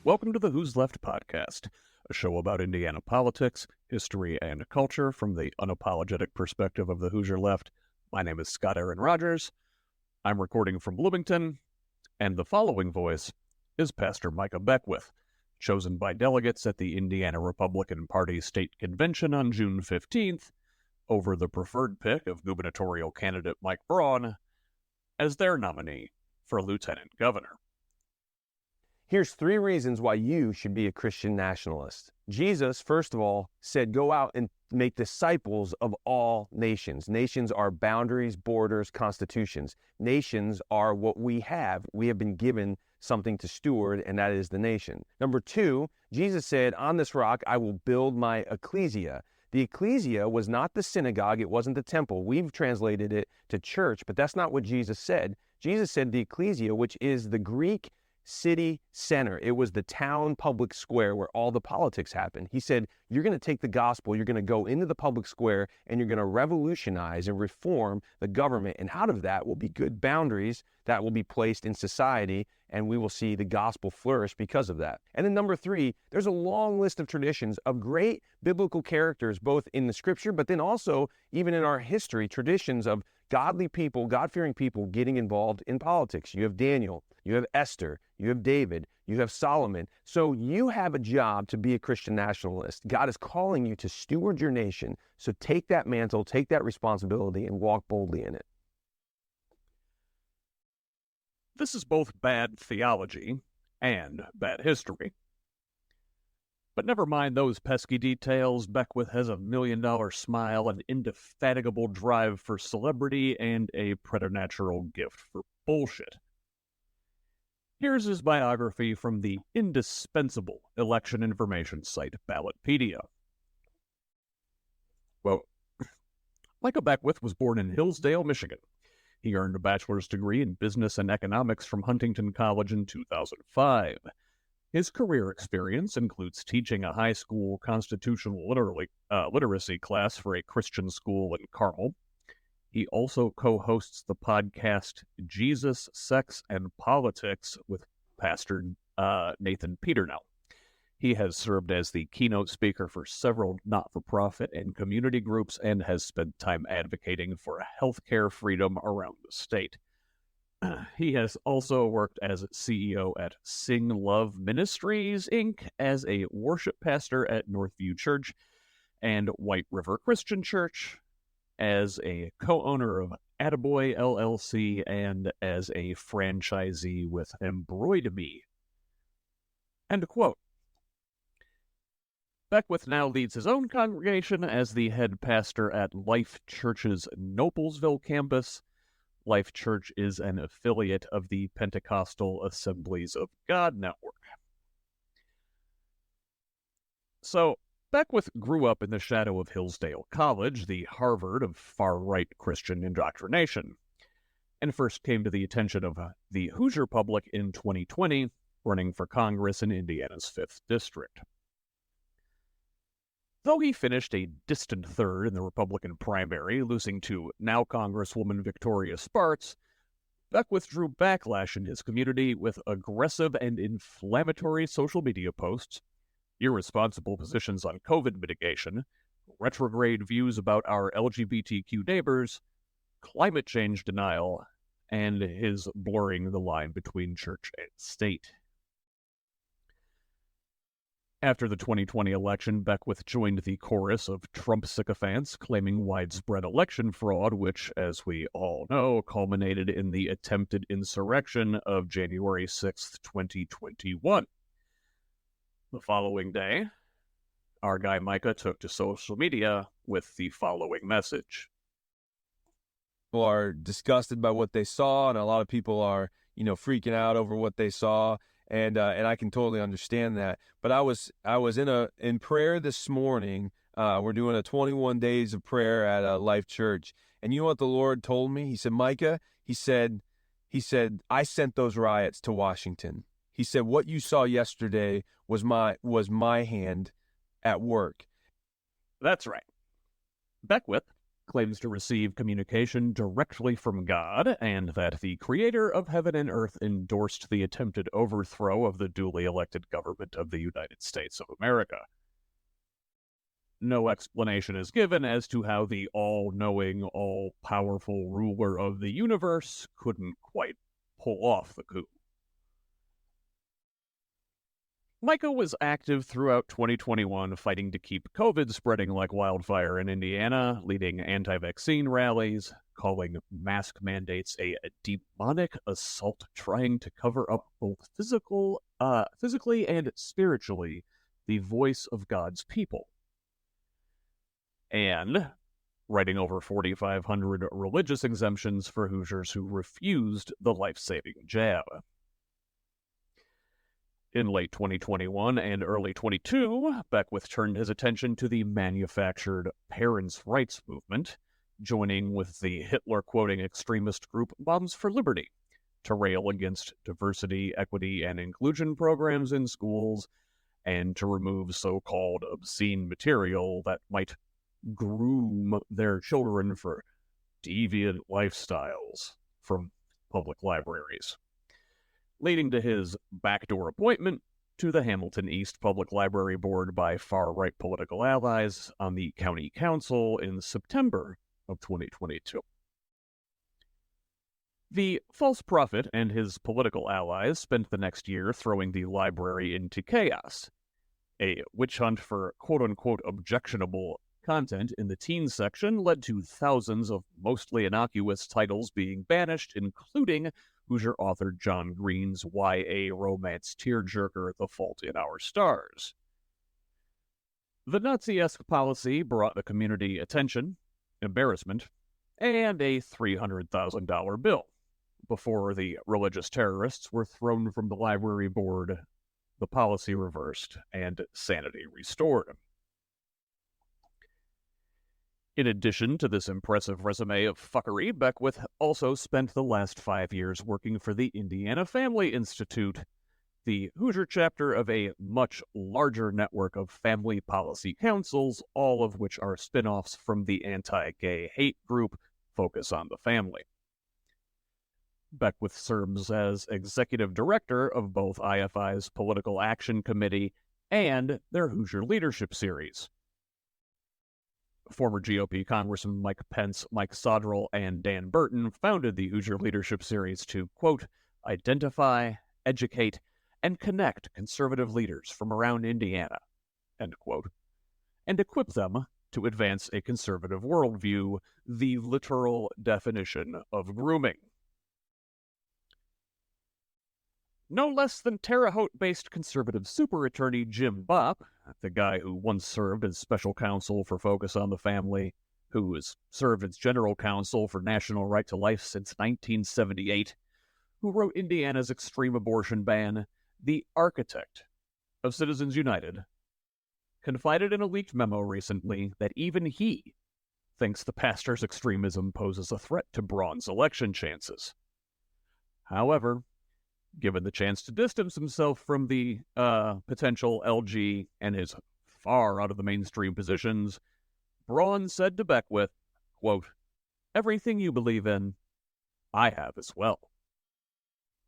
Welcome to the Who's Left podcast, a show about Indiana politics, history, and culture from the unapologetic perspective of the Hoosier left. My name is Scott Aaron Rogers. I'm recording from Bloomington, and the following voice is Pastor Micah Beckwith, chosen by delegates at the Indiana Republican Party State Convention on June 15th over the preferred pick of gubernatorial candidate Mike Braun as their nominee for lieutenant governor. Here's 3 reasons why you should be a Christian nationalist. Jesus, first of all, said, go out and make disciples of all nations. Nations are boundaries, borders, constitutions. Nations are what we have. We have been given something to steward, and that is the nation. Number 2, Jesus said, on this rock I will build my ecclesia. The ecclesia was not the synagogue. It wasn't the temple. We've translated it to church, but that's not what Jesus said. Jesus said the ecclesia, which is the Greek city center. It was the town public square where all the politics happened. He said, you're going to take the gospel, you're going to go into the public square, and you're going to revolutionize and reform the government. And out of that will be good boundaries that will be placed in society, and we will see the gospel flourish because of that. And then number 3, there's a long list of traditions of great biblical characters, both in the scripture, but then also even in our history, traditions of godly people, God-fearing people getting involved in politics. You have Daniel, you have Esther, you have David, you have Solomon. So you have a job to be a Christian nationalist. God is calling you to steward your nation. So take that mantle, take that responsibility, and walk boldly in it. This is both bad theology and bad history. But never mind those pesky details. Beckwith has a $1 million smile, an indefatigable drive for celebrity, and a preternatural gift for bullshit. Here's his biography from the indispensable election information site Ballotpedia. Well, Micah Beckwith was born in Hillsdale, Michigan. He earned a bachelor's degree in business and economics from Huntington College in 2005. His career experience includes teaching a high school constitutional literacy class for a Christian school in Carmel. He also co-hosts the podcast Jesus, Sex, and Politics with Pastor Nathan Peternell. He has served as the keynote speaker for several not-for-profit and community groups and has spent time advocating for healthcare freedom around the state. He has also worked as CEO at Sing Love Ministries, Inc., as a worship pastor at Northview Church and White River Christian Church, as a co-owner of Attaboy LLC, and as a franchisee with Embroid-Me. End quote. Beckwith now leads his own congregation as the head pastor at Life Church's Noblesville campus. Life Church is an affiliate of the Pentecostal Assemblies of God Network. So, Beckwith grew up in the shadow of Hillsdale College, the Harvard of far-right Christian indoctrination, and first came to the attention of the Hoosier public in 2020, running for Congress in Indiana's 5th District. Though he finished a distant third in the Republican primary, losing to now Congresswoman Victoria Spartz, Beckwith drew backlash in his community with aggressive and inflammatory social media posts, irresponsible positions on COVID mitigation, retrograde views about our LGBTQ neighbors, climate change denial, and his blurring the line between church and state. After the 2020 election, Beckwith joined the chorus of Trump sycophants claiming widespread election fraud, which, as we all know, culminated in the attempted insurrection of January 6, 2021. The following day, our guy Micah took to social media with the following message. People are disgusted by what they saw, and a lot of people are, freaking out over what they saw. And I can totally understand that. But I was in prayer this morning. We're doing a 21 days of prayer at Life Church. And you know what the Lord told me? He said, Micah, he said, I sent those riots to Washington. He said, what you saw yesterday was my hand at work. That's right. Beckwith, claims to receive communication directly from God, and that the creator of heaven and earth endorsed the attempted overthrow of the duly elected government of the United States of America. No explanation is given as to how the all-knowing, all-powerful ruler of the universe couldn't quite pull off the coup. Micah was active throughout 2021 fighting to keep COVID spreading like wildfire in Indiana, leading anti-vaccine rallies, calling mask mandates a demonic assault trying to cover up both physically and spiritually the voice of God's people. And writing over 4,500 religious exemptions for Hoosiers who refused the life-saving jab. In late 2021 and early 22, Beckwith turned his attention to the manufactured parents' rights movement, joining with the Hitler-quoting extremist group Moms for Liberty to rail against diversity, equity, and inclusion programs in schools and to remove so-called obscene material that might groom their children for deviant lifestyles from public libraries, leading to his backdoor appointment to the Hamilton East Public Library Board by far-right political allies on the county council in September of 2022. The false prophet and his political allies spent the next year throwing the library into chaos. A witch hunt for quote-unquote objectionable content in the teen section led to thousands of mostly innocuous titles being banished, including Hoosier author John Green's YA romance tearjerker, The Fault in Our Stars. The Nazi-esque policy brought the community attention, embarrassment, and a $300,000 bill. Before the religious terrorists were thrown from the library board, the policy reversed and sanity restored. In addition to this impressive resume of fuckery, Beckwith also spent the last 5 years working for the Indiana Family Institute, the Hoosier chapter of a much larger network of family policy councils, all of which are spin-offs from the anti-gay hate group Focus on the Family. Beckwith serves as executive director of both IFI's Political Action Committee and their Hoosier Leadership Series. Former GOP Congressman Mike Pence, Mike Sodrell, and Dan Burton founded the Hoosier Leadership Series to, quote, identify, educate, and connect conservative leaders from around Indiana, end quote, and equip them to advance a conservative worldview, the literal definition of grooming. No less than Terre Haute-based conservative super attorney Jim Bopp, the guy who once served as special counsel for Focus on the Family, who has served as general counsel for National Right to Life since 1978, who wrote Indiana's extreme abortion ban, the architect of Citizens United, confided in a leaked memo recently that even he thinks the pastor's extremism poses a threat to Braun's election chances. However, given the chance to distance himself from the potential LG and his far out of the mainstream positions, Braun said to Beckwith, quote, everything you believe in, I have as well,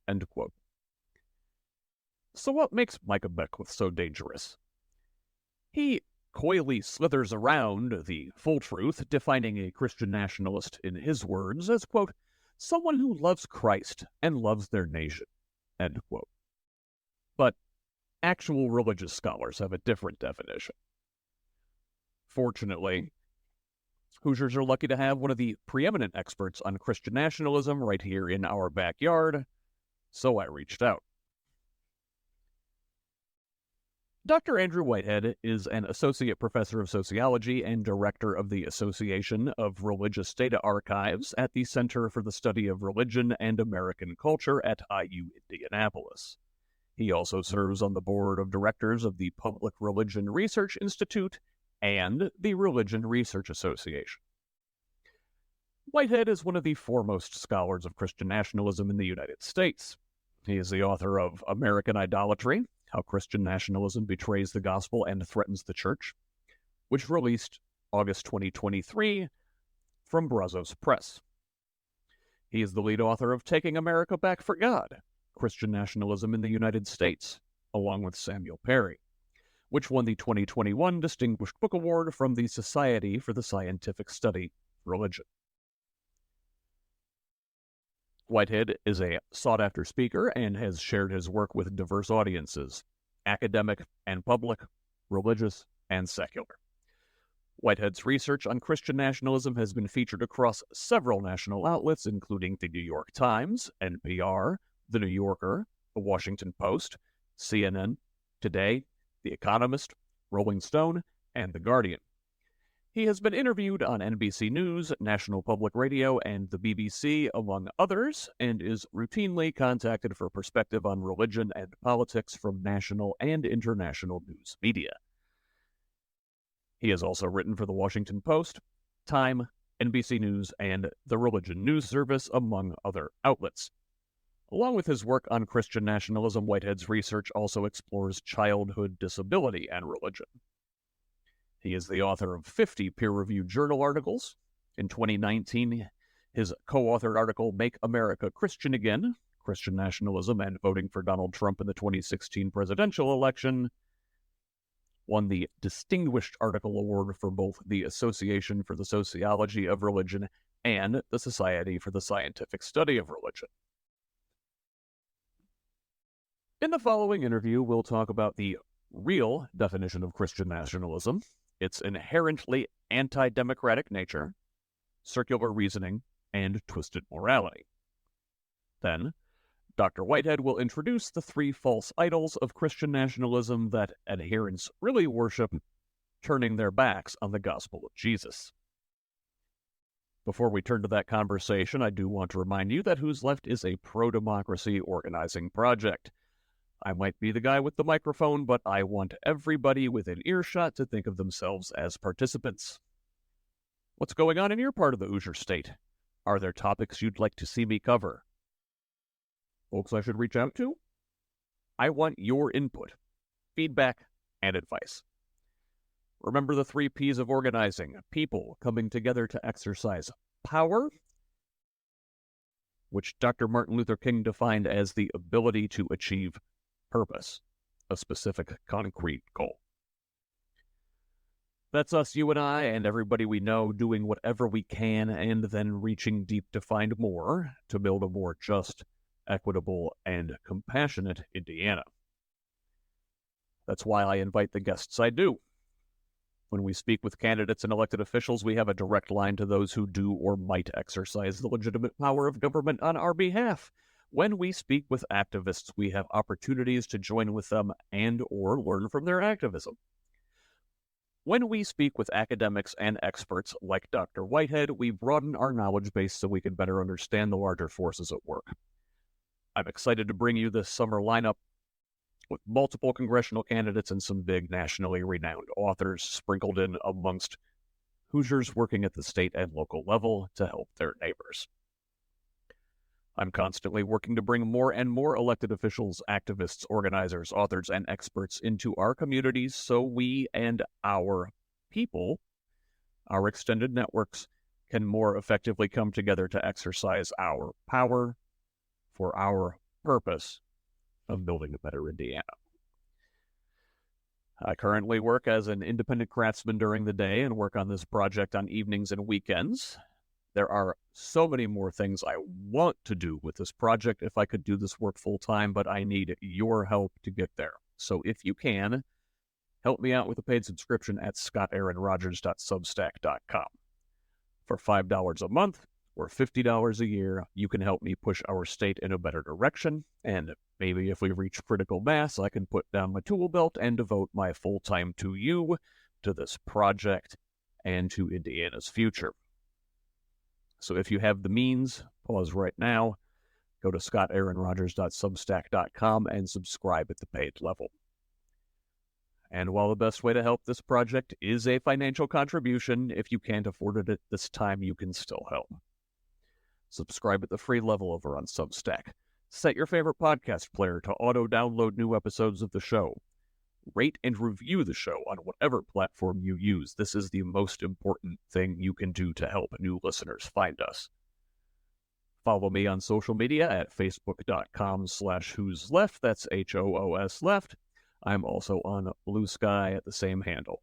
end quote. So what makes Micah Beckwith so dangerous? He coyly slithers around the full truth, defining a Christian nationalist in his words as, quote, someone who loves Christ and loves their nation, end quote. But actual religious scholars have a different definition. Fortunately, Hoosiers are lucky to have one of the preeminent experts on Christian nationalism right here in our backyard, so I reached out. Dr. Andrew Whitehead is an associate professor of sociology and director of the Association of Religious Data Archives at the Center for the Study of Religion and American Culture at IU Indianapolis. He also serves on the board of directors of the Public Religion Research Institute and the Religion Research Association. Whitehead is one of the foremost scholars of Christian nationalism in the United States. He is the author of American Idolatry: How Christian Nationalism Betrays the Gospel and Threatens the Church, which released August 2023, from Brazos Press. He is the lead author of Taking America Back for God, Christian Nationalism in the United States, along with Samuel Perry, which won the 2021 Distinguished Book Award from the Society for the Scientific Study of Religion. Whitehead is a sought-after speaker and has shared his work with diverse audiences, academic and public, religious and secular. Whitehead's research on Christian nationalism has been featured across several national outlets, including the New York Times, NPR, The New Yorker, The Washington Post, CNN, Today, The Economist, Rolling Stone, and The Guardian. He has been interviewed on NBC News, National Public Radio, and the BBC, among others, and is routinely contacted for perspective on religion and politics from national and international news media. He has also written for The Washington Post, Time, NBC News, and the Religion News Service, among other outlets. Along with his work on Christian nationalism, Whitehead's research also explores childhood disability and religion. He is the author of 50 peer-reviewed journal articles. In 2019, his co-authored article, Make America Christian Again, Christian Nationalism and Voting for Donald Trump in the 2016 presidential election, won the Distinguished Article Award for both the Association for the Sociology of Religion and the Society for the Scientific Study of Religion. In the following interview, we'll talk about the real definition of Christian nationalism, its inherently anti-democratic nature, circular reasoning, and twisted morality. Then, Dr. Whitehead will introduce the three false idols of Christian nationalism that adherents really worship, turning their backs on the gospel of Jesus. Before we turn to that conversation, I do want to remind you that Who's Left is a pro-democracy organizing project. I might be the guy with the microphone, but I want everybody within earshot to think of themselves as participants. What's going on in your part of the Hoosier State? Are there topics you'd like to see me cover? Folks I should reach out to? I want your input, feedback, and advice. Remember the 3 P's of organizing: people coming together to exercise power, which Dr. Martin Luther King defined as the ability to achieve purpose, a specific concrete goal. That's us, you and I, and everybody we know, doing whatever we can and then reaching deep to find more to build a more just, equitable, and compassionate Indiana. That's why I invite the guests I do. When we speak with candidates and elected officials, we have a direct line to those who do or might exercise the legitimate power of government on our behalf. When we speak with activists, we have opportunities to join with them and or learn from their activism. When we speak with academics and experts like Dr. Whitehead, we broaden our knowledge base so we can better understand the larger forces at work. I'm excited to bring you this summer lineup with multiple congressional candidates and some big nationally renowned authors sprinkled in amongst Hoosiers working at the state and local level to help their neighbors. I'm constantly working to bring more and more elected officials, activists, organizers, authors, and experts into our communities so we and our people, our extended networks, can more effectively come together to exercise our power for our purpose of building a better Indiana. I currently work as an independent craftsman during the day and work on this project on evenings and weekends. There are so many more things I want to do with this project if I could do this work full-time, but I need your help to get there. So if you can, help me out with a paid subscription at scottaaronrogers.substack.com. For $5 a month or $50 a year, you can help me push our state in a better direction, and maybe if we reach critical mass, I can put down my tool belt and devote my full time to you, to this project, and to Indiana's future. So if you have the means, pause right now, go to scottaaronrogers.substack.com and subscribe at the paid level. And while the best way to help this project is a financial contribution, if you can't afford it at this time, you can still help. Subscribe at the free level over on Substack. Set your favorite podcast player to auto-download new episodes of the show. Rate and review the show on whatever platform you use. This is the most important thing you can do to help new listeners find us. Follow me on social media at facebook.com/who's left. That's HOOS left. I'm also on Blue Sky at the same handle.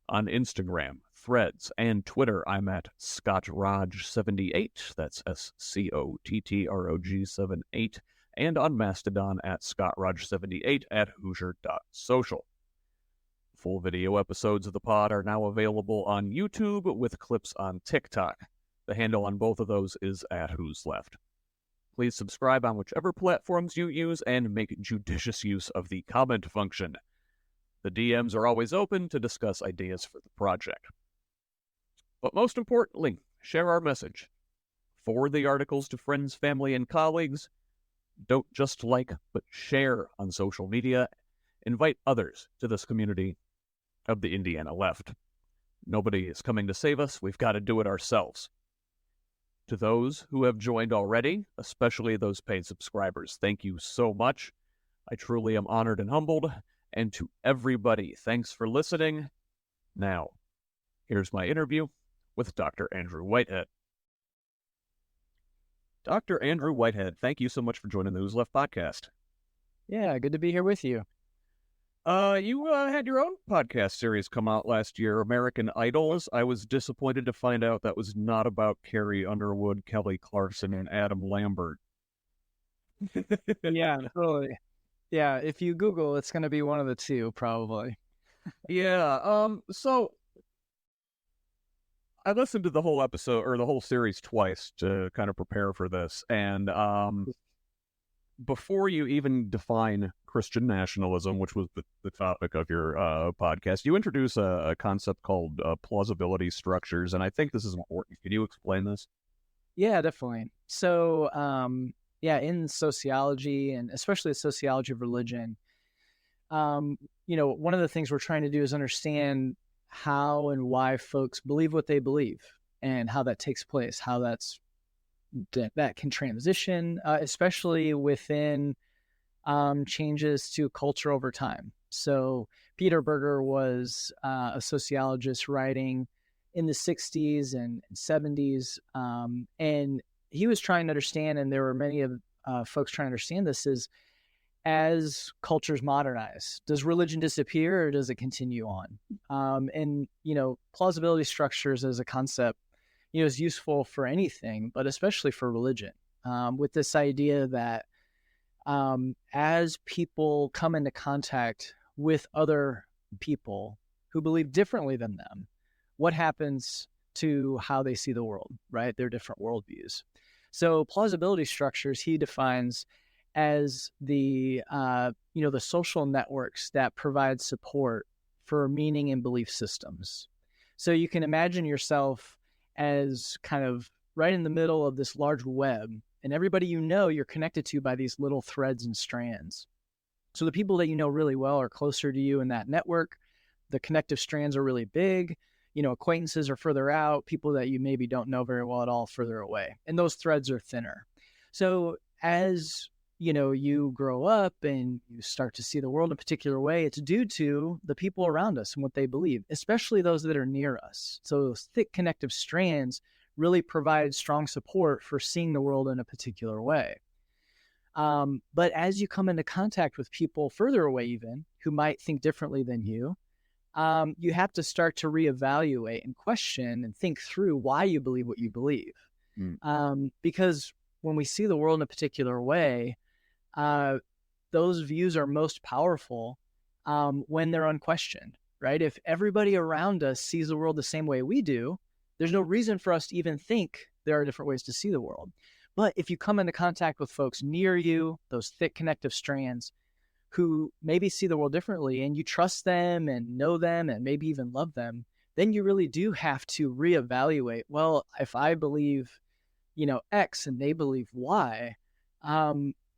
On Instagram, Threads, and Twitter, I'm at ScottRog78. That's SCOTTROG78. And on Mastodon at ScottRog78 at Hoosier.social. Full video episodes of the pod are now available on YouTube with clips on TikTok. The handle on both of those is at Who's Left. Please subscribe on whichever platforms you use and make judicious use of the comment function. The DMs are always open to discuss ideas for the project. But most importantly, share our message. Forward the articles to friends, family, and colleagues. Don't just like, but share on social media. Invite others to this community of the Indiana left. Nobody is coming to save us. We've got to do it ourselves. To those who have joined already, especially those paid subscribers, thank you so much. I truly am honored and humbled. And to everybody, thanks for listening. Now, here's my interview with Dr. Andrew Whitehead. Dr. Andrew Whitehead, thank you so much for joining the Who's Left podcast. Yeah, good to be here with you. You had your own podcast series come out last year, American Idols. I was disappointed to find out that was not about Carrie Underwood, Kelly Clarkson, and Adam Lambert. Yeah, totally. Yeah, if you Google, it's going to be one of the two, probably. Yeah, so I listened to the whole episode, or the whole series twice to kind of prepare for this, and before you even define Christian nationalism, which was the topic of your podcast, you introduce a concept called plausibility structures, and I think this is important. Can you explain this? Yeah, definitely. So, in sociology, and especially the sociology of religion, one of the things we're trying to do is understand how and why folks believe what they believe and how that takes place, how that can transition, especially within changes to culture over time. So Peter Berger was a sociologist writing in the 60s and 70s, and he was trying to understand, and there were many of folks trying to understand this, is as cultures modernize, does religion disappear or does it continue on? And plausibility structures as a concept, is useful for anything, but especially for religion, with this idea that as people come into contact with other people who believe differently than them, what happens to how they see the world, right? Their different worldviews. So plausibility structures, he defines as the social networks that provide support for meaning and belief systems. So you can imagine yourself as kind of right in the middle of this large web, and everybody you're connected to by these little threads and strands. So the people that you know really well are closer to you in that network. The connective strands are really big. Acquaintances are further out. People that you maybe don't know very well at all further away. And those threads are thinner. So as you grow up and you start to see the world in a particular way, it's due to the people around us and what they believe, especially those that are near us. So those thick connective strands really provide strong support for seeing the world in a particular way. But as you come into contact with people further away even, who might think differently than you have to start to reevaluate and question and think through why you believe what you believe. Because when we see the world in a particular way, those views are most powerful when they're unquestioned, right? If everybody around us sees the world the same way we do, there's no reason for us to even think there are different ways to see the world. But if you come into contact with folks near you, those thick connective strands who maybe see the world differently, and you trust them and know them and maybe even love them, then you really do have to reevaluate, well, if I believe, X and they believe Y,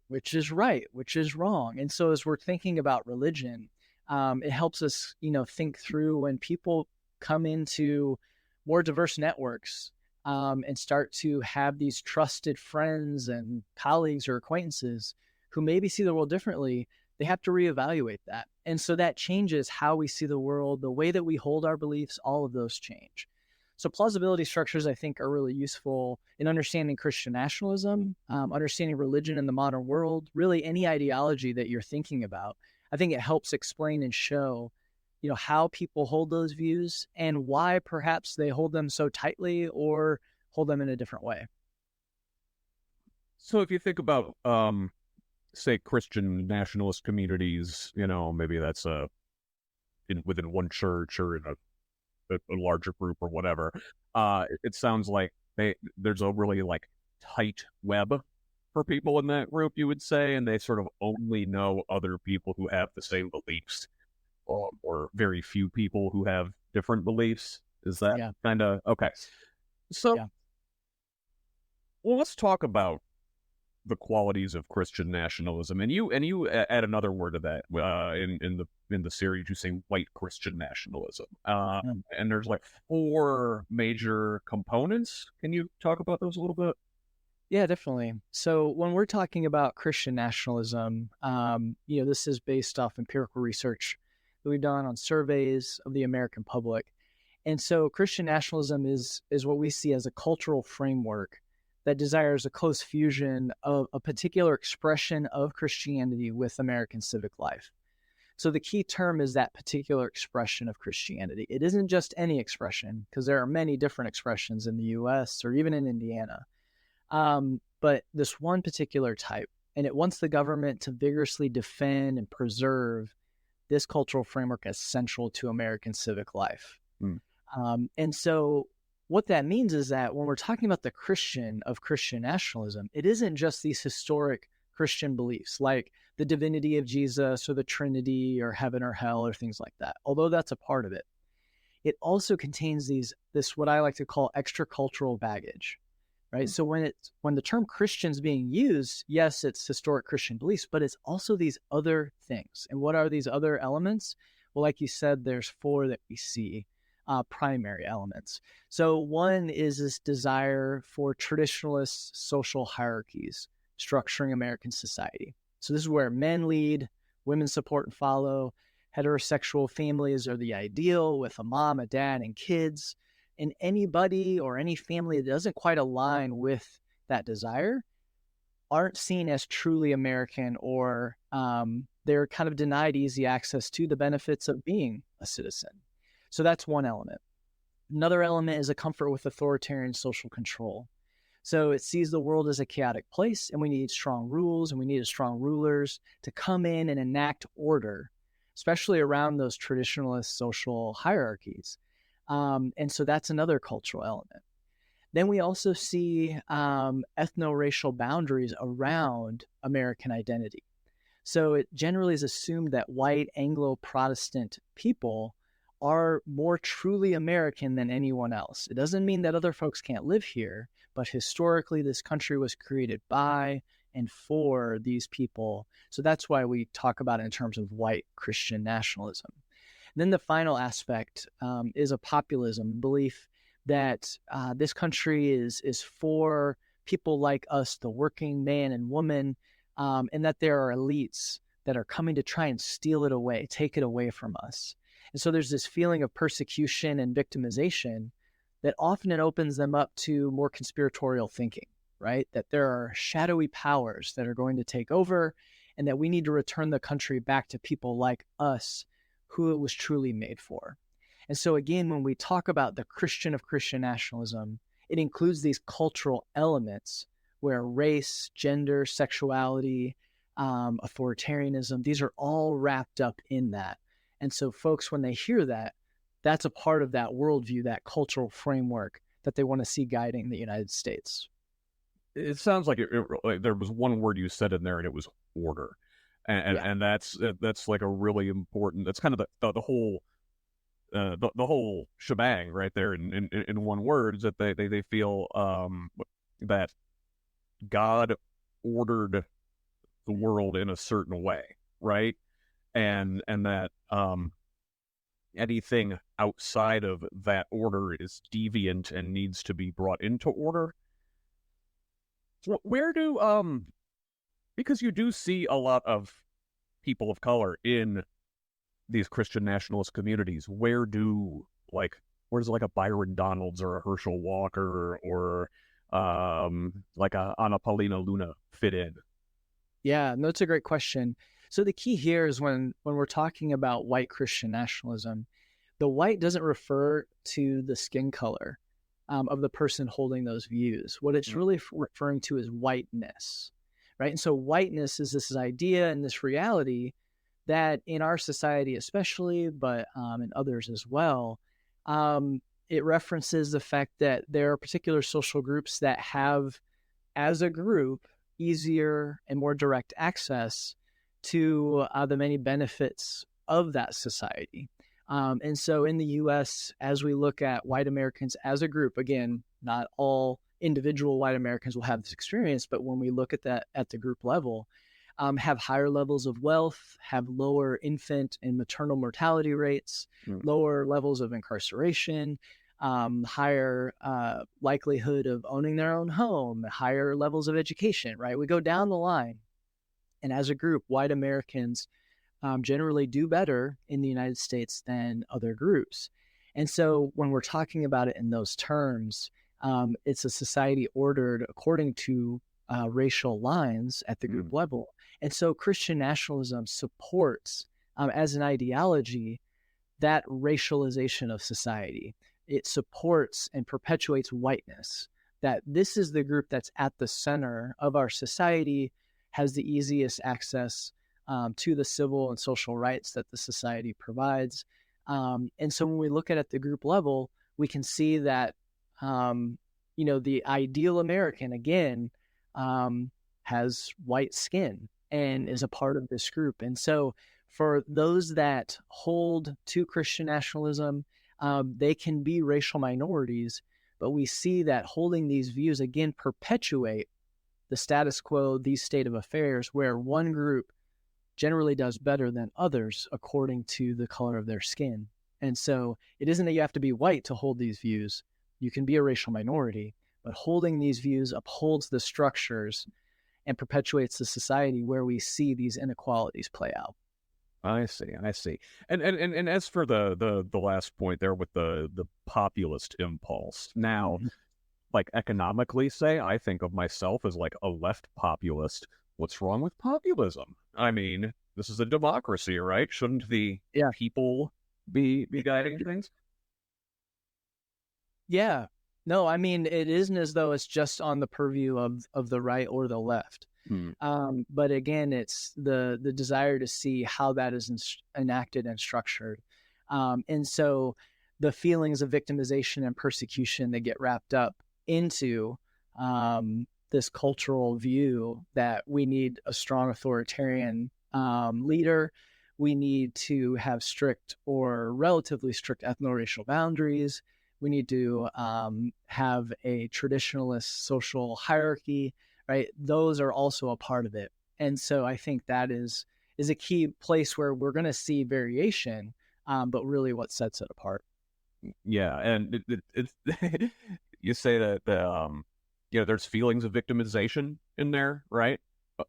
which is right, which is wrong. And so as we're thinking about religion, it helps us, think through when people come into more diverse networks and start to have these trusted friends and colleagues or acquaintances who maybe see the world differently, they have to reevaluate that. And so that changes how we see the world, the way that we hold our beliefs, all of those change. So plausibility structures, I think, are really useful in understanding Christian nationalism, understanding religion in the modern world, really any ideology that you're thinking about. I think it helps explain and show, how people hold those views and why perhaps they hold them so tightly or hold them in a different way. So if you think about, say, Christian nationalist communities, maybe that's within one church or in a larger group or whatever, it sounds like there's a really like tight web for people in that group, you would say, and they sort of only know other people who have the same beliefs, or very few people who have different beliefs. Is that kind of okay? So, well, let's talk about the qualities of Christian nationalism, and you add another word to that in the series. You say white Christian nationalism, and there's like 4 major components. Can you talk about those a little bit? Yeah, definitely. So when we're talking about Christian nationalism, this is based off empirical research that we've done on surveys of the American public, and so Christian nationalism is what we see as a cultural framework that desires a close fusion of a particular expression of Christianity with American civic life. So the key term is that particular expression of Christianity. It isn't just any expression, because there are many different expressions in the US or even in Indiana. But this one particular type, and it wants the government to vigorously defend and preserve this cultural framework as central to American civic life. And so what that means is that when we're talking about the Christian of Christian nationalism, it isn't just these historic Christian beliefs like the divinity of Jesus or the Trinity or heaven or hell or things like that, although that's a part of it. It also contains this what I like to call extracultural baggage, right? So when the term Christian is being used, yes, it's historic Christian beliefs, but it's also these other things. And what are these other elements? Well, like you said, there's 4 that we see. Primary elements. So one is this desire for traditionalist social hierarchies structuring American society. So this is where men lead, women support and follow, heterosexual families are the ideal with a mom, a dad, and kids. And anybody or any family that doesn't quite align with that desire aren't seen as truly American, or they're kind of denied easy access to the benefits of being a citizen. So that's one element. Another element is a comfort with authoritarian social control. So it sees the world as a chaotic place, and we need strong rules and we need strong rulers to come in and enact order, especially around those traditionalist social hierarchies. And so that's another cultural element. Then we also see ethno-racial boundaries around American identity. So it generally is assumed that white Anglo-Protestant people are more truly American than anyone else. It doesn't mean that other folks can't live here, but historically this country was created by and for these people. So that's why we talk about it in terms of white Christian nationalism. And then the final aspect is a populism, belief that this country is for people like us, the working man and woman, and that there are elites that are coming to try and steal it away, take it away from us. And so there's this feeling of persecution and victimization that often it opens them up to more conspiratorial thinking, right? That there are shadowy powers that are going to take over, and that we need to return the country back to people like us who it was truly made for. And so again, when we talk about the Christian of Christian nationalism, it includes these cultural elements where race, gender, sexuality, authoritarianism, these are all wrapped up in that. And so folks, when they hear that, that's a part of that worldview, that cultural framework that they want to see guiding the United States. It sounds like there was one word you said in there, and it was order. And that's like a really important, that's kind of the whole shebang right there in one word, is that they feel that God ordered the world in a certain way, right? And that anything outside of that order is deviant and needs to be brought into order. So where do because you do see a lot of people of color in these Christian nationalist communities, where's like a Byron Donalds or a Herschel Walker or like a Anna Paulina Luna fit in? Yeah, no, it's a great question. So the key here is when we're talking about white Christian nationalism, the white doesn't refer to the skin color of the person holding those views. What it's really referring to is whiteness, right? And so whiteness is this idea and this reality that in our society especially, but in others as well, it references the fact that there are particular social groups that have, as a group, easier and more direct access to the many benefits of that society. And so in the U.S., as we look at white Americans as a group, again, not all individual white Americans will have this experience, but when we look at that at the group level, have higher levels of wealth, have lower infant and maternal mortality rates, lower levels of incarceration, higher likelihood of owning their own home, higher levels of education, right? We go down the line. And as a group, white Americans generally do better in the United States than other groups. And so when we're talking about it in those terms, it's a society ordered according to racial lines at the group level. And so Christian nationalism supports, as an ideology, that racialization of society. It supports and perpetuates whiteness, that this is the group that's at the center of our society, has the easiest access to the civil and social rights that the society provides. And so when we look at the group level, we can see that, the ideal American, again, has white skin and is a part of this group. And so for those that hold to Christian nationalism, they can be racial minorities, but we see that holding these views, again, perpetuate the status quo, these state of affairs, where one group generally does better than others according to the color of their skin. And so it isn't that you have to be white to hold these views. You can be a racial minority, but holding these views upholds the structures and perpetuates the society where we see these inequalities play out. I see. And as for the last point there with the populist impulse, now, like economically, say, I think of myself as like a left populist. What's wrong with populism? I mean, this is a democracy, right? Shouldn't the people be guiding things? Yeah. No, I mean, it isn't as though it's just on the purview of the right or the left. But again, it's the desire to see how that is enacted and structured. And so the feelings of victimization and persecution that get wrapped up into this cultural view that we need a strong authoritarian leader, we need to have strict or relatively strict ethno-racial boundaries, we need to have a traditionalist social hierarchy, right? Those are also a part of it. And so I think that is a key place where we're going to see variation, but really what sets it apart. Yeah, and it's you say that there's feelings of victimization in there, right?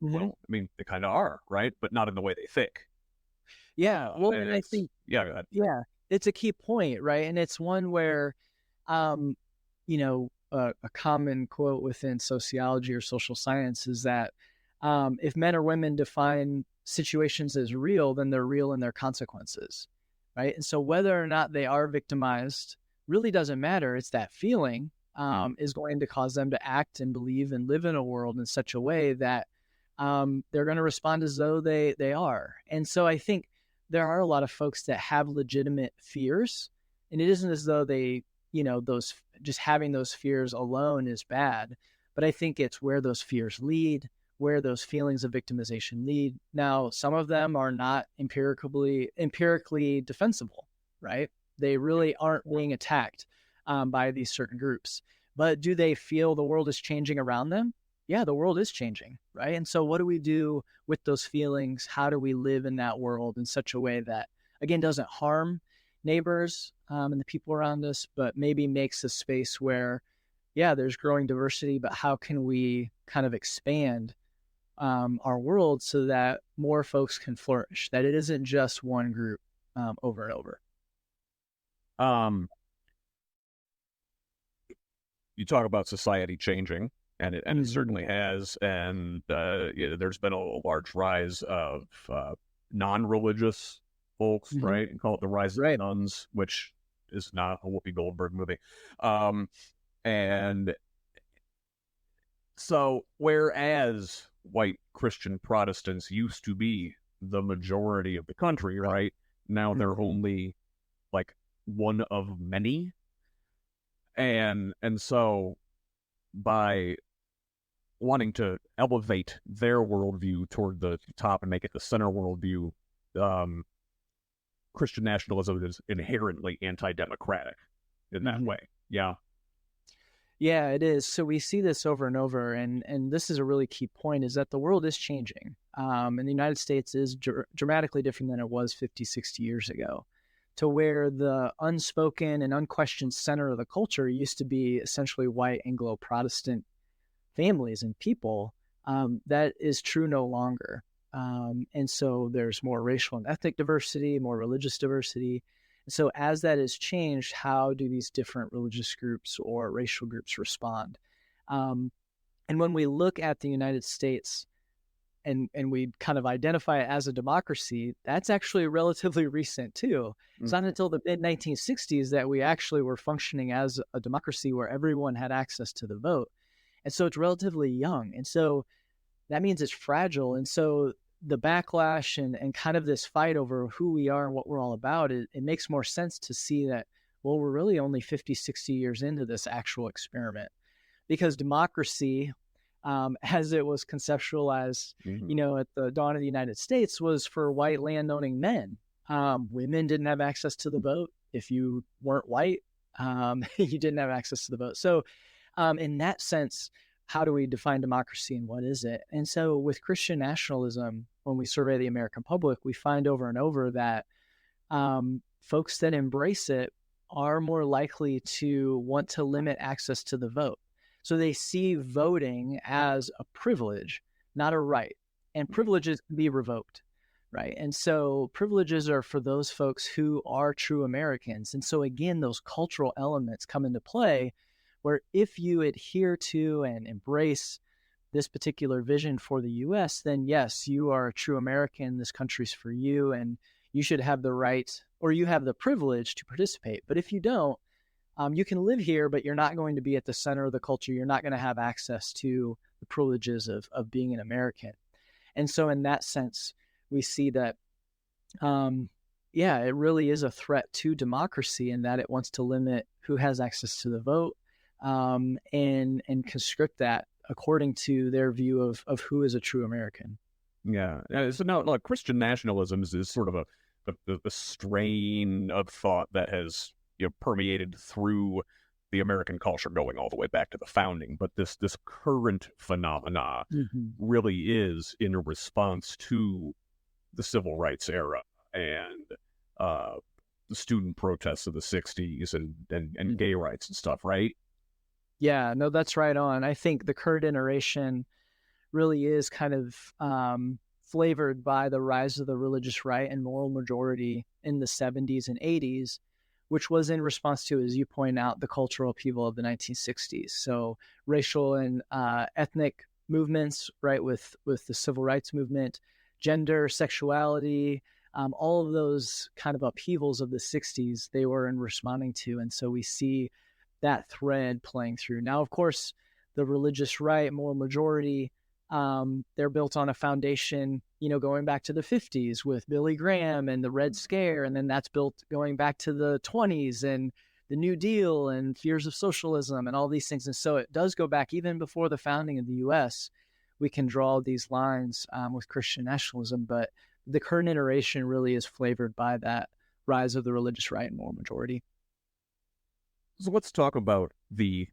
Well, I mean, they kind of are, right? But not in the way they think. Yeah, well, and I think go ahead. Yeah, it's a key point, right? And it's one where, a common quote within sociology or social science is that if men or women define situations as real, then they're real in their consequences, right? And so whether or not they are victimized really doesn't matter. It's that feeling is going to cause them to act and believe and live in a world in such a way that they're going to respond as though they are. And so I think there are a lot of folks that have legitimate fears, and it isn't as though they, those just having those fears alone is bad, but I think it's where those fears lead, where those feelings of victimization lead. Now, some of them are not empirically defensible, right? They really aren't being attacked by these certain groups, but do they feel the world is changing around them? Yeah, the world is changing, right? And so what do we do with those feelings? How do we live in that world in such a way that, again, doesn't harm neighbors and the people around us, but maybe makes a space where, there's growing diversity, but how can we kind of expand our world so that more folks can flourish, that it isn't just one group over and over. You talk about society changing, and it certainly has, and there's been a large rise of non-religious folks, right? And call it the rise of nuns, which is not a Whoopi Goldberg movie. And so, whereas white Christian Protestants used to be the majority of the country, right? Now they're only like one of many. And so by wanting to elevate their worldview toward the top and make it the center worldview, Christian nationalism is inherently anti-democratic in that way. Yeah. Yeah, it is. So we see this over and over, and this is a really key point, is that the world is changing. And the United States is dramatically different than it was 50, 60 years ago, to where the unspoken and unquestioned center of the culture used to be essentially white Anglo-Protestant families and people. That is true no longer. And so there's more racial and ethnic diversity, more religious diversity. So as that has changed, how do these different religious groups or racial groups respond? And when we look at the United States and we kind of identify it as a democracy, that's actually relatively recent too. It's not until the mid-1960s that we actually were functioning as a democracy where everyone had access to the vote. And so it's relatively young. And so that means it's fragile. And so the backlash and kind of this fight over who we are and what we're all about, it makes more sense to see that, well, we're really only 50, 60 years into this actual experiment. Because democracy, as it was conceptualized, at the dawn of the United States, was for white landowning men. Women didn't have access to the vote. If you weren't white, you didn't have access to the vote. So in that sense, how do we define democracy and what is it? And so with Christian nationalism, when we survey the American public, we find over and over that folks that embrace it are more likely to want to limit access to the vote. So they see voting as a privilege, not a right. And privileges can be revoked, right? And so privileges are for those folks who are true Americans. And so again, those cultural elements come into play, where if you adhere to and embrace this particular vision for the U.S., then yes, you are a true American. This country's for you, and you should have the right, or you have the privilege to participate. But if you don't, you can live here, but you're not going to be at the center of the culture. You're not going to have access to the privileges of being an American. And so in that sense, we see that, it really is a threat to democracy in that it wants to limit who has access to the vote, and conscript that according to their view of who is a true American. Yeah. So now, look, Christian nationalism is sort of a strain of thought that has permeated through the American culture going all the way back to the founding. But this current phenomena really is in a response to the civil rights era and the student protests of the 60s and gay rights and stuff, right? Yeah, no, that's right on. I think the current iteration really is kind of flavored by the rise of the religious right and moral majority in the 70s and 80s, which was in response to, as you point out, the cultural upheaval of the 1960s. So racial and ethnic movements, right, with the civil rights movement, gender, sexuality, all of those kind of upheavals of the 60s, they were in responding to. And so we see that thread playing through. Now, of course, the religious right, moral majority, they're built on a foundation, going back to the 50s with Billy Graham and the Red Scare. And then that's built going back to the 20s and the New Deal and fears of socialism and all these things. And so it does go back even before the founding of the U.S. We can draw these lines with Christian nationalism, but the current iteration really is flavored by that rise of the religious right and moral majority. So let's talk about the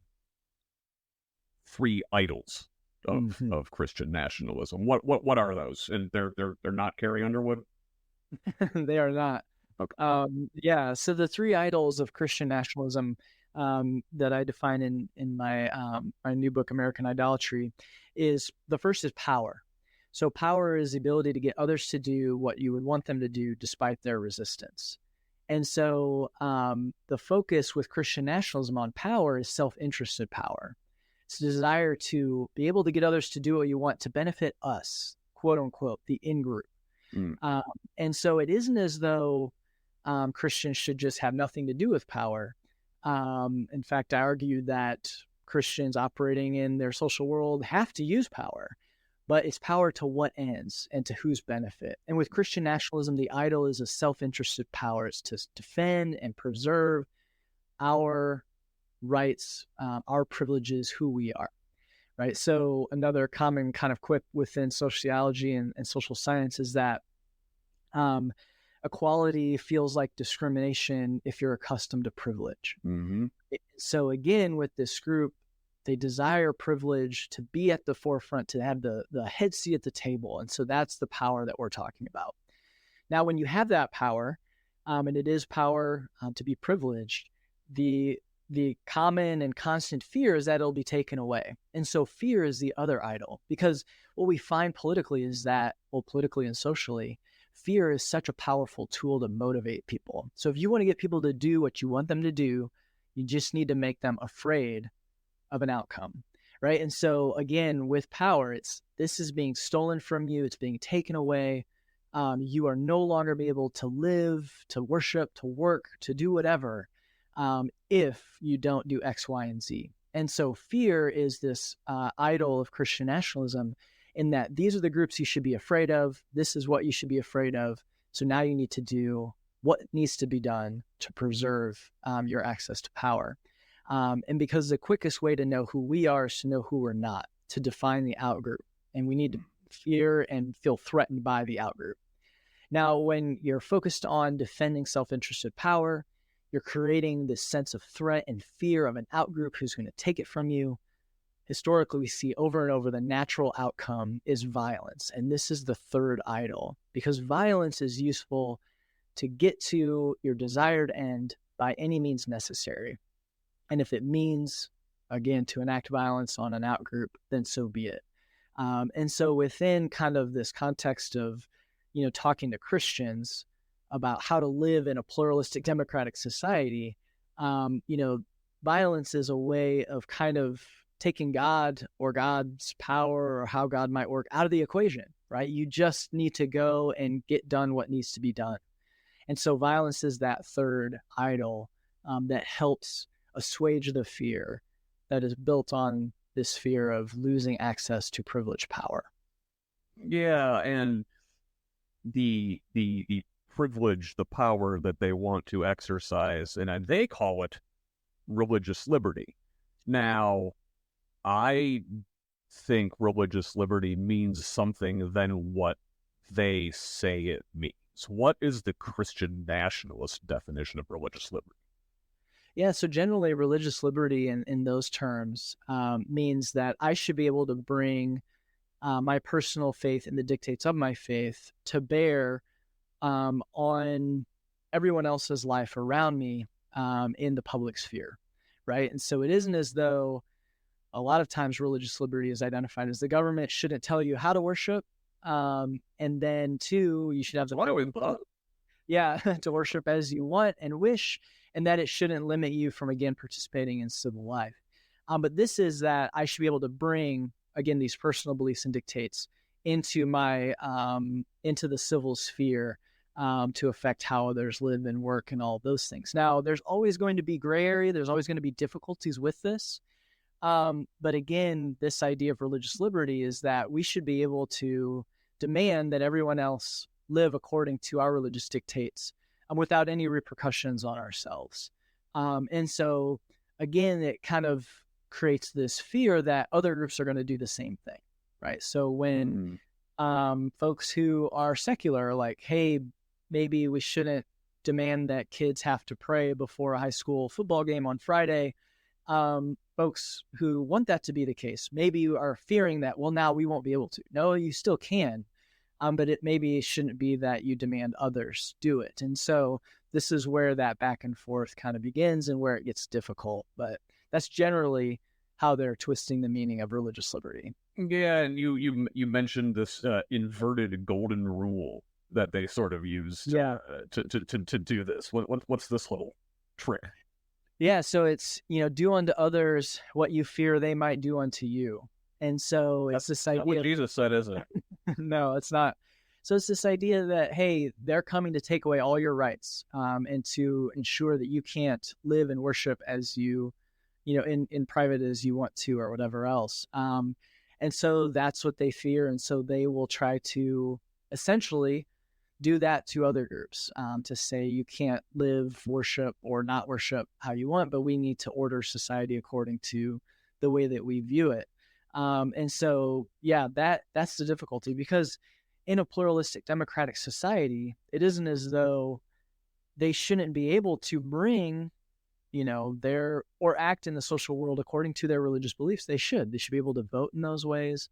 three idols of Christian nationalism. What are those? And they're not Carrie Underwood? They are not. Okay. So the three idols of Christian nationalism that I define in my my new book, American Idolatry, is the first is power. So power is the ability to get others to do what you would want them to do despite their resistance. And so the focus with Christian nationalism on power is self-interested power. It's the desire to be able to get others to do what you want to benefit us, quote unquote, the in-group. And so it isn't as though Christians should just have nothing to do with power. In fact, I argue that Christians operating in their social world have to use power, but it's power to what ends and to whose benefit. And with Christian nationalism, the idol is a self-interested power. It's to defend and preserve our rights, our privileges, who we are, right? So another common kind of quip within sociology and social science is that equality feels like discrimination if you're accustomed to privilege. So again, with this group, they desire privilege, to be at the forefront, to have the head seat at the table. And so that's the power that we're talking about. Now, when you have that power, and it is power to be privileged, the common and constant fear is that it'll be taken away. And so fear is the other idol, because what we find politically is that, well, politically and socially, fear is such a powerful tool to motivate people. So if you want to get people to do what you want them to do, you just need to make them afraid of an outcome, right? And so again, with power, this is being stolen from you. It's being taken away. You are no longer be able to live, to worship, to work, to do whatever, if you don't do X, Y, and Z. And so fear is this idol of Christian nationalism, in that these are the groups you should be afraid of. This is what you should be afraid of. So now you need to do what needs to be done to preserve your access to power. And because the quickest way to know who we are is to know who we're not, to define the outgroup. And we need to fear and feel threatened by the outgroup. Now, when you're focused on defending self-interested power, you're creating this sense of threat and fear of an outgroup who's going to take it from you. Historically, we see over and over the natural outcome is violence. And this is the third idol, because violence is useful to get to your desired end by any means necessary. And if it means, again, to enact violence on an outgroup, then so be it. And so within kind of this context of, talking to Christians about how to live in a pluralistic democratic society, violence is a way of kind of taking God or God's power or how God might work out of the equation, right? You just need to go and get done what needs to be done. And so violence is that third idol that helps assuage the fear that is built on this fear of losing access to privileged power. Yeah, and the privilege, the power that they want to exercise, and they call it religious liberty. Now, I think religious liberty means something than what they say it means. What is the Christian nationalist definition of religious liberty? Yeah, so generally religious liberty in those terms means that I should be able to bring my personal faith and the dictates of my faith to bear on everyone else's life around me in the public sphere, right? And so it isn't as though a lot of times religious liberty is identified as the government shouldn't tell you how to worship, and then two, you should have the to worship as you want and wish, and that it shouldn't limit you from, again, participating in civil life. But this is that I should be able to bring, again, these personal beliefs and dictates into my into the civil sphere to affect how others live and work and all those things. Now, there's always going to be gray area. There's always going to be difficulties with this. But again, this idea of religious liberty is that we should be able to demand that everyone else live according to our religious dictates without any repercussions on ourselves. And so, again, it kind of creates this fear that other groups are going to do the same thing, right? So when folks who are secular are like, hey, maybe we shouldn't demand that kids have to pray before a high school football game on Friday, folks who want that to be the case maybe are fearing that, well, now we won't be able to. No, you still can. But it maybe shouldn't be that you demand others do it. And so this is where that back and forth kind of begins and where it gets difficult. But that's generally how they're twisting the meaning of religious liberty. Yeah, and you mentioned this inverted golden rule that they sort of used to do this. What's this little trick? Yeah, so it's, do unto others what you fear they might do unto you. And so it's this idea. That's not what Jesus said, is it? No, it's not. So it's this idea that, hey, they're coming to take away all your rights, and to ensure that you can't live and worship as you in private as you want to, or whatever else. And so that's what they fear. And so they will try to essentially do that to other groups, to say you can't live, worship, or not worship how you want, but we need to order society according to the way that we view it. And so, yeah, that's the difficulty, because in a pluralistic democratic society, it isn't as though they shouldn't be able to bring, or act in the social world according to their religious beliefs. They should be able to vote in those ways.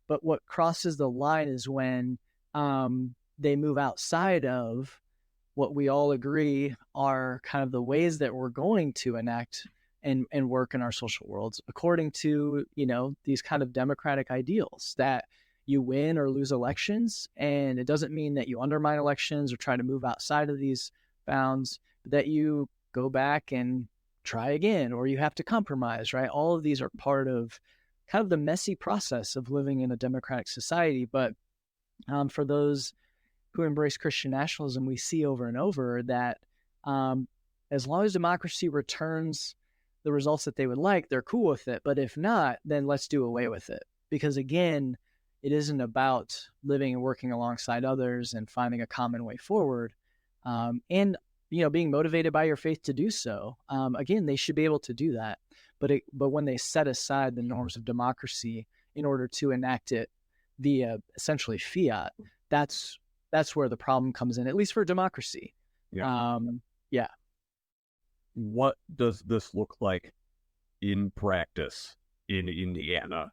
But what crosses the line is when they move outside of what we all agree are kind of the ways that we're going to enact and work in our social worlds according to, these kind of democratic ideals, that you win or lose elections. And it doesn't mean that you undermine elections or try to move outside of these bounds, but that you go back and try again, or you have to compromise, right? All of these are part of kind of the messy process of living in a democratic society. But for those who embrace Christian nationalism, we see over and over that as long as democracy returns the results that they would like, they're cool with it. But if not, then let's do away with it. Because again, it isn't about living and working alongside others and finding a common way forward. And being motivated by your faith to do so. Again, they should be able to do that. But when they set aside the norms of democracy in order to enact it via essentially fiat, that's where the problem comes in, at least for democracy. Yeah. What does this look like in practice in Indiana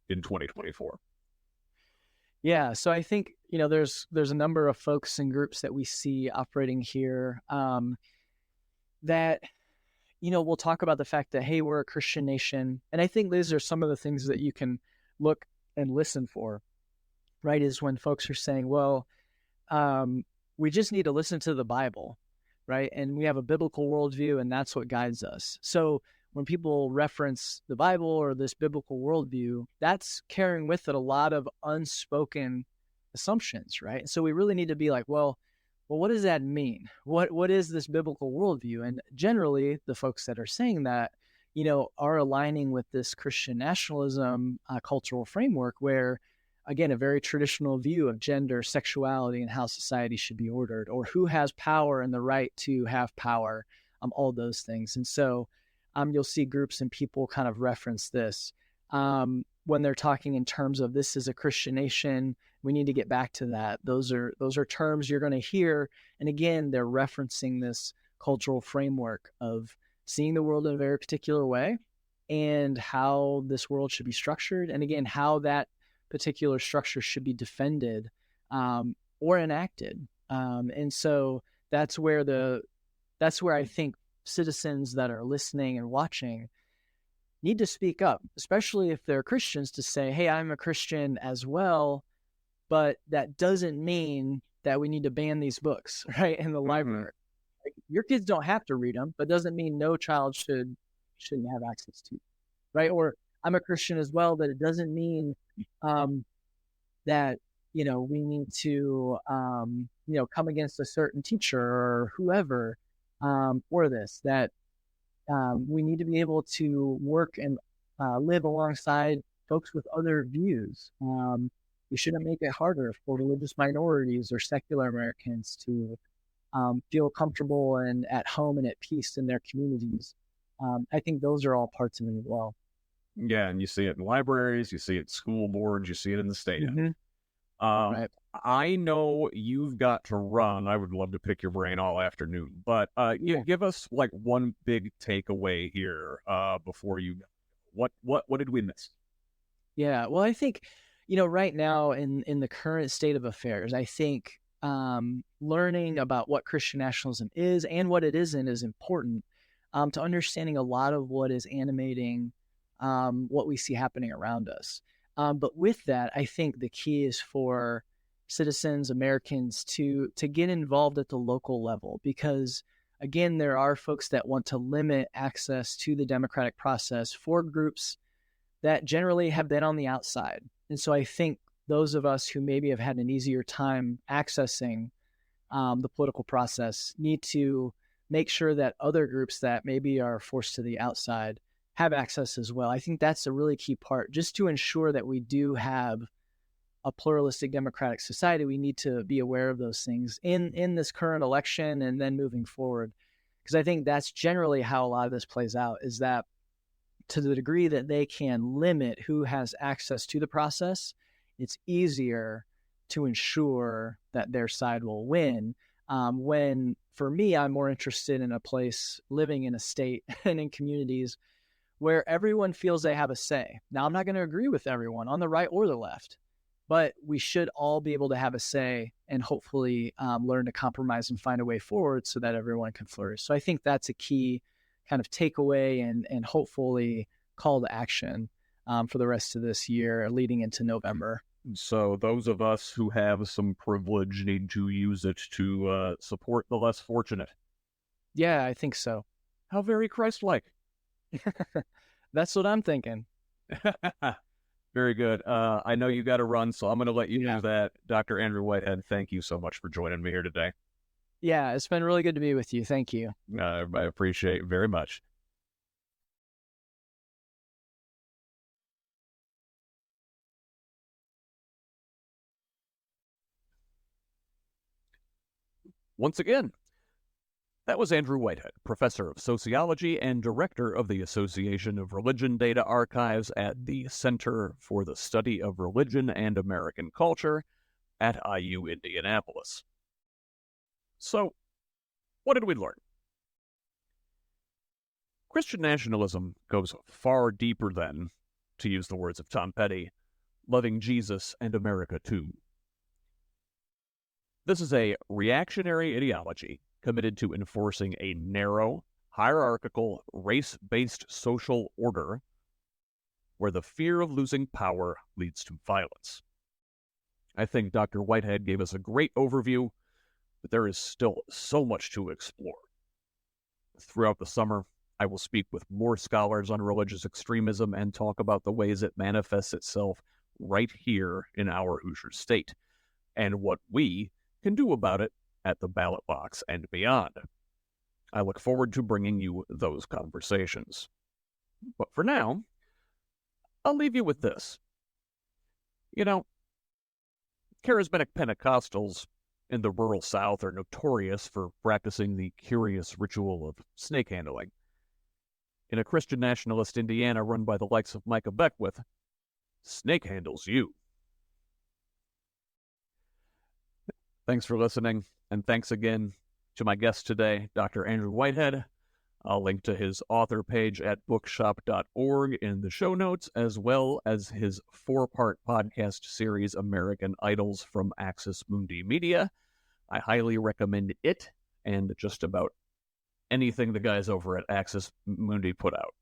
in 2024? Yeah, so I think, there's a number of folks and groups that we see operating here that, we'll talk about the fact that, hey, we're a Christian nation. And I think these are some of the things that you can look and listen for, right? Is when folks are saying, well, we just need to listen to the Bible, right? And we have a biblical worldview, and that's what guides us. So when people reference the Bible or this biblical worldview, that's carrying with it a lot of unspoken assumptions, right? So we really need to be like, well, what does that mean? What is this biblical worldview? And generally, the folks that are saying that, are aligning with this Christian nationalism cultural framework where, again, a very traditional view of gender, sexuality, and how society should be ordered, or who has power and the right to have power, all those things. And so you'll see groups and people kind of reference this when they're talking in terms of this is a Christian nation. We need to get back to that. Those are terms you're going to hear. And again, they're referencing this cultural framework of seeing the world in a very particular way and how this world should be structured. And again, how that particular structure should be defended or enacted. And so that's where I think citizens that are listening and watching need to speak up, especially if they're Christians, to say, hey, I'm a Christian as well, but that doesn't mean that we need to ban these books, right, in the library. Like, your kids don't have to read them, but doesn't mean no child shouldn't have access to, right? Or I'm a Christian as well, but it doesn't mean that, we need to, come against a certain teacher or whoever for this, that we need to be able to work and live alongside folks with other views. We shouldn't make it harder for religious minorities or secular Americans to feel comfortable and at home and at peace in their communities. I think those are all parts of it as well. Yeah, and you see it in libraries, you see it in school boards, you see it in the stadium. Mm-hmm. Right. I know you've got to run. I would love to pick your brain all afternoon, but give us like one big takeaway here before you go. What did we miss? Yeah, well, I think, right now in the current state of affairs, I think learning about what Christian nationalism is and what it isn't is important to understanding a lot of what is animating what we see happening around us. But with that, I think the key is for citizens, Americans, to get involved at the local level, because again, there are folks that want to limit access to the democratic process for groups that generally have been on the outside. And so I think those of us who maybe have had an easier time accessing the political process need to make sure that other groups that maybe are forced to the outside have access as well. I think that's a really key part, just to ensure that we do have a pluralistic democratic society. We need to be aware of those things in this current election and then moving forward, because I think that's generally how a lot of this plays out, is that to the degree that they can limit who has access to the process, it's easier to ensure that their side will win. When, for me, I'm more interested in a place, living in a state and in communities where everyone feels they have a say. Now, I'm not going to agree with everyone on the right or the left, but we should all be able to have a say and hopefully learn to compromise and find a way forward so that everyone can flourish. So I think that's a key kind of takeaway and hopefully call to action for the rest of this year leading into November. So those of us who have some privilege need to use it to support the less fortunate. Yeah, I think so. How very Christ-like. That's what I'm thinking. Very good. I know you got to run, so I'm going to let you do that. Dr. Andrew Whitehead, thank you so much for joining me here today. Yeah, it's been really good to be with you. Thank you. I appreciate it very much. Once again, that was Andrew Whitehead, professor of sociology and director of the Association of Religion Data Archives at the Center for the Study of Religion and American Culture at IU Indianapolis. So, what did we learn? Christian nationalism goes far deeper than, to use the words of Tom Petty, loving Jesus and America too. This is a reactionary ideology committed to enforcing a narrow, hierarchical, race-based social order where the fear of losing power leads to violence. I think Dr. Whitehead gave us a great overview, but there is still so much to explore. Throughout the summer, I will speak with more scholars on religious extremism and talk about the ways it manifests itself right here in our Hoosier state, and what we can do about it at the ballot box and beyond. I look forward to bringing you those conversations. But for now, I'll leave you with this. You know, charismatic Pentecostals in the rural South are notorious for practicing the curious ritual of snake handling. In a Christian nationalist Indiana run by the likes of Micah Beckwith, snake handles you. Thanks for listening, and thanks again to my guest today, Dr. Andrew Whitehead. I'll link to his author page at bookshop.org in the show notes, as well as his 4-part podcast series, American Idols from Axis Mundi Media. I highly recommend it and just about anything the guys over at Axis Mundi put out.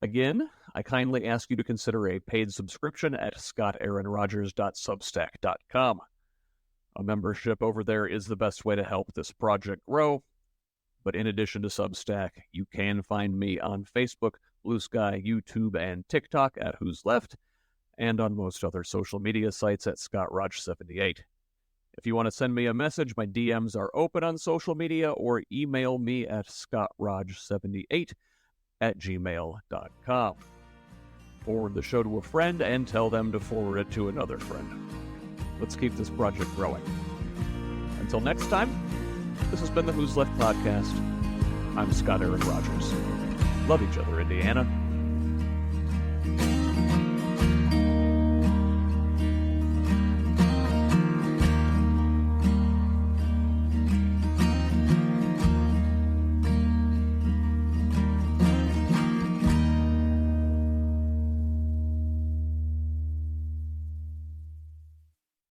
Again, I kindly ask you to consider a paid subscription at scottaaronrogers.substack.com. A membership over there is the best way to help this project grow. But in addition to Substack, you can find me on Facebook, Blue Sky, YouTube, and TikTok at Who's Left, and on most other social media sites at ScottRog78. If you want to send me a message, my DMs are open on social media, or email me at scottrog78@gmail.com. Forward the show to a friend and tell them to forward it to another friend. Let's keep this project growing. Until next time, this has been the Who's Left podcast. I'm Scott Aaron Rogers. Love each other, Indiana.